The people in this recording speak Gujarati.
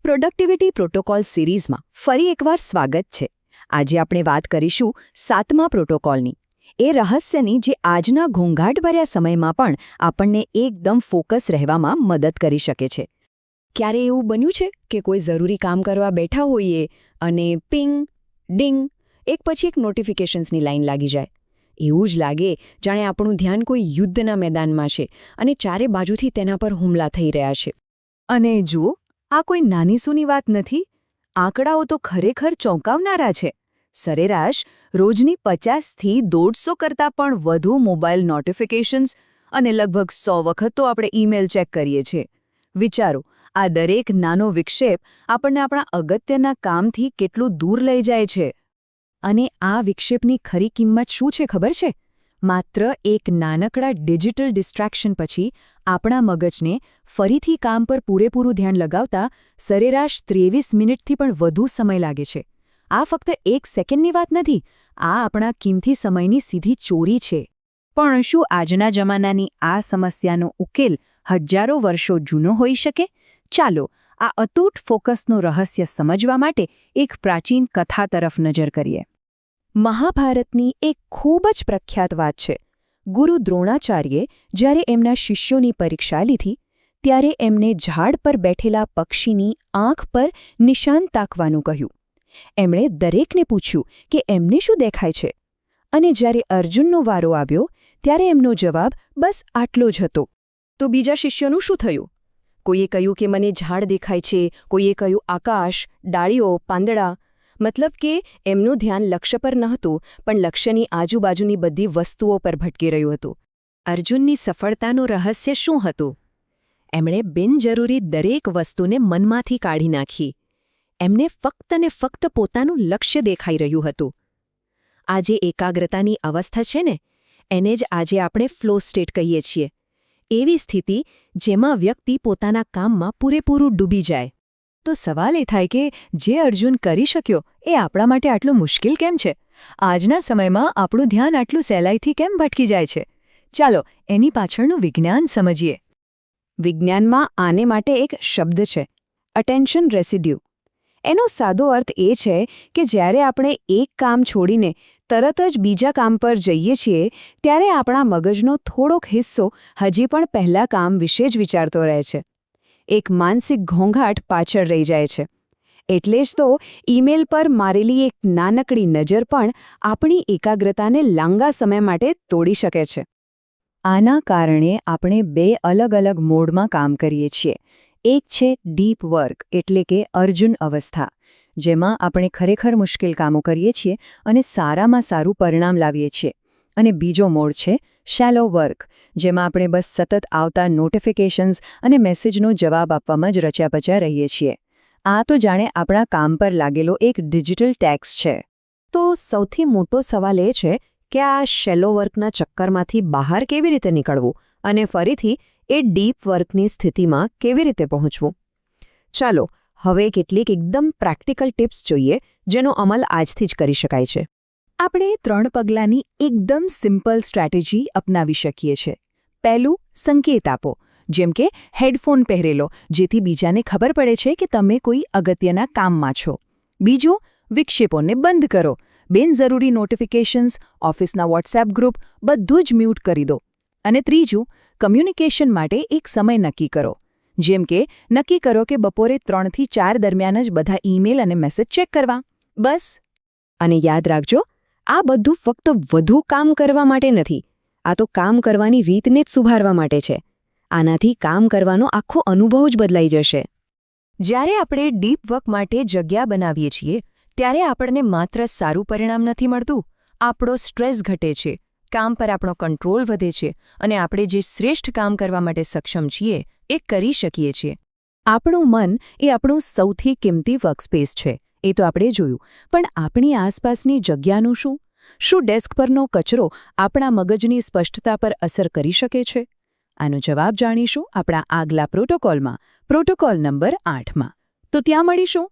પ્રોડક્ટિવિટી પ્રોટોકોલ સિરીઝમાં ફરી એકવાર સ્વાગત છે. આજે આપણે વાત કરીશું 7મા પ્રોટોકોલની. એ રહસ્યની જે આજના ઘોંઘાટભર્યા સમયમાં પણ આપણને એકદમ ફોકસ રહેવામાં મદદ કરી શકે છે. ક્યારે એવું બન્યું છે કે કોઈ જરૂરી કામ કરવા બેઠા હોઈએ અને પિંગ ડિંગ એક પછી એક નોટિફિકેશન્સની લાઈન લાગી જાય? એવું જ લાગે જાણે આપણું ધ્યાન કોઈ યુદ્ધના મેદાનમાં છે અને ચારે બાજુથી તેના પર હુમલા થઈ રહ્યા છે. અને જુઓ, આ કોઈ નાની સૂની વાત નથી. આંકડાઓ તો ખરેખર ચોંકાવનારા છે. સરેરાશ રોજની 50થી 150 કરતાં પણ વધુ મોબાઈલ નોટિફિકેશન્સ અને લગભગ 100 વખત તો આપણે ઈમેલ ચેક કરીએ છીએ. વિચારો, આ દરેક નાનો વિક્ષેપ આપણને આપણા અગત્યના કામથી કેટલું દૂર લઈ જાય છે. અને આ વિક્ષેપની ખરી કિંમત શું છે ખબર છે? માત્ર એક નાનકડા ડિજિટલ ડિસ્ટ્રેક્શન પછી આપણા મગજને ફરીથી કામ પર પૂરેપૂરું ધ્યાન લગાવતા સરેરાશ 23 મિનિટથી પણ વધુ સમય લાગે છે. આ ફક્ત એક સેકન્ડની વાત નથી, આ આપણા કિંમતી સમયની સીધી ચોરી છે. પણ શું આજના જમાનાની આ સમસ્યાનો ઉકેલ હજારો વર્ષો જૂનો હોઈ શકે? ચાલો, આ અતૂટ ફોકસનું રહસ્ય સમજવા માટે એક પ્રાચીન કથા તરફ નજર કરીએ. મહાભારતની એક ખૂબ જ પ્રખ્યાત વાત છે. ગુરુ દ્રોણાચાર્યે જ્યારે એમના શિષ્યોની પરીક્ષા લીધી ત્યારે એમને ઝાડ પર બેઠેલા પક્ષીની આંખ પર નિશાન તાકવાનું કહ્યું. એમણે દરેકને પૂછ્યું કે એમને શું દેખાય છે? અને જ્યારે અર્જુનનો વારો આવ્યો ત્યારે એમનો જવાબ બસ આટલો જ હતો. તો બીજા શિષ્યોનું શું થયું? કોઈએ કહ્યું કે મને ઝાડ દેખાય છે, કોઈએ કહ્યું આકાશ, ડાળીઓ, પાંદડા. મતલબ કે એમનું ધ્યાન લક્ષ્ય પર નહોતું, પણ લક્ષ્યની આજુબાજુની બધી વસ્તુઓ પર ભટકી રહ્યું હતું. અર્જુનની સફળતાનું રહસ્ય શું હતું? એમણે બિનજરૂરી દરેક વસ્તુને મનમાંથી કાઢી નાખી. એમને ફક્ત ને ફક્ત પોતાનું લક્ષ્ય દેખાઈ રહ્યું હતું. આ જે એકાગ્રતાની અવસ્થા છે ને, એને જ આજે આપણે ફ્લો સ્ટેટ કહીએ છીએ. એવી સ્થિતિ જેમાં વ્યક્તિ પોતાના કામમાં પૂરેપૂરું ડૂબી જાય. તો સવાલ એ થાય કે જે અર્જુન કરી શક્યો એ આપણા માટે આટલું મુશ્કેલ કેમ છે? આજના સમયમાં આપણું ધ્યાન આટલું સહેલાઈથી કેમ ભટકી જાય છે? ચાલો એની પાછળનું વિજ્ઞાન સમજીએ. વિજ્ઞાનમાં આને માટે એક શબ્દ છે, અટેન્શન રેસિડ્યુ. એનો સાદો અર્થ એ છે કે જ્યારે આપણે એક કામ છોડીને તરત જ બીજા કામ પર જઈએ છીએ ત્યારે આપણા મગજનો થોડોક હિસ્સો હજી પણ પહેલા કામ વિશે જ વિચારતો રહે છે. એક માનસિક ઘોંઘાટ પાછળ રહી જાય છે. એટલે જ તો ઈમેલ પર મારેલી એક નાનકડી નજર પણ આપણી એકાગ્રતાને લાંબા સમય માટે તોડી શકે છે. આના કારણે આપણે બે અલગ અલગ મોડમાં કામ કરીએ છીએ. એક છે ડીપ વર્ક એટલે કે અર્જુન અવસ્થા, જેમાં આપણે ખરેખર મુશ્કેલ કામો કરીએ છીએ અને સારામાં સારું પરિણામ લાવીએ છીએ. અને બીજો મોડ છે શેલો વર્ક, જેમાં આપણે બસ સતત આવતા નોટિફિકેશન્સ અને મેસેજનો જવાબ આપવામાં જ રચ્યા-પચ્યા રહીએ છીએ. આ તો જાણે આપણા કામ પર લાગેલો એક ડિજિટલ ટેક્સ છે. તો સૌથી મોટો સવાલ એ છે કે આ શેલો વર્કના ચક્કરમાંથી બહાર કેવી રીતે નીકળવું અને ફરીથી એ ડીપ વર્કની સ્થિતિમાં કેવી રીતે પહોંચવું? ચાલો હવે કેટલીક એકદમ પ્રેક્ટિકલ ટિપ્સ જોઈએ જેનો અમલ આજથી જ કરી શકાય છે. આપણે 3 પગલાંની એકદમ સિમ્પલ સ્ટ્રેટેજી અપનાવી શકીએ છીએ. પહેલું, સંકેત આપો, જેમ કે હેડફોન પહેરેલો, જેથી બીજાને ખબર પડે છે કે તમે કોઈ અગત્યના કામમાં છો. બીજું, વિક્ષેપોને બંધ કરો. બિનજરૂરી નોટિફિકેશન્સ, ઓફિસના વોટ્સએપ ગ્રુપ બધું જ મ્યુટ કરી દો. અને ત્રીજું, કમ્યુનિકેશન માટે એક સમય નક્કી કરો. જેમ કે નક્કી કરો કે બપોરે 3 થી 4 દરમિયાન જ બધા ઈમેલ અને મેસેજ ચેક કરવા. બસ. અને યાદ રાખજો, આ બધું ફક્ત વધુ કામ કરવા માટે નથી. આ તો કામ કરવાની રીતને જ સુધારવા માટે છે. આનાથી કામ કરવાનો આખો અનુભવ જ બદલાઈ જશે. જ્યારે આપણે ડીપ વર્ક માટે જગ્યા બનાવીએ છીએ ત્યારે આપણને માત્ર સારું પરિણામ નથી મળતું, આપણો સ્ટ્રેસ ઘટે છે, કામ પર આપણો કંટ્રોલ વધે છે અને આપણે જે શ્રેષ્ઠ કામ કરવા માટે સક્ષમ છીએ એ કરી શકીએ છીએ. આપણું મન એ આપણું સૌથી કિંમતી વર્કસ્પેસ છે, એ તો આપણે જોયું. પણ આપણી આસપાસની જગ્યાનું શું? શું ડેસ્ક પરનો કચરો આપણા મગજની સ્પષ્ટતા પર અસર કરી શકે છે? આનો જવાબ જાણીશું આપણા આગલા પ્રોટોકોલમાં, પ્રોટોકોલ નંબર 8માં. તો ત્યાં મળીશું.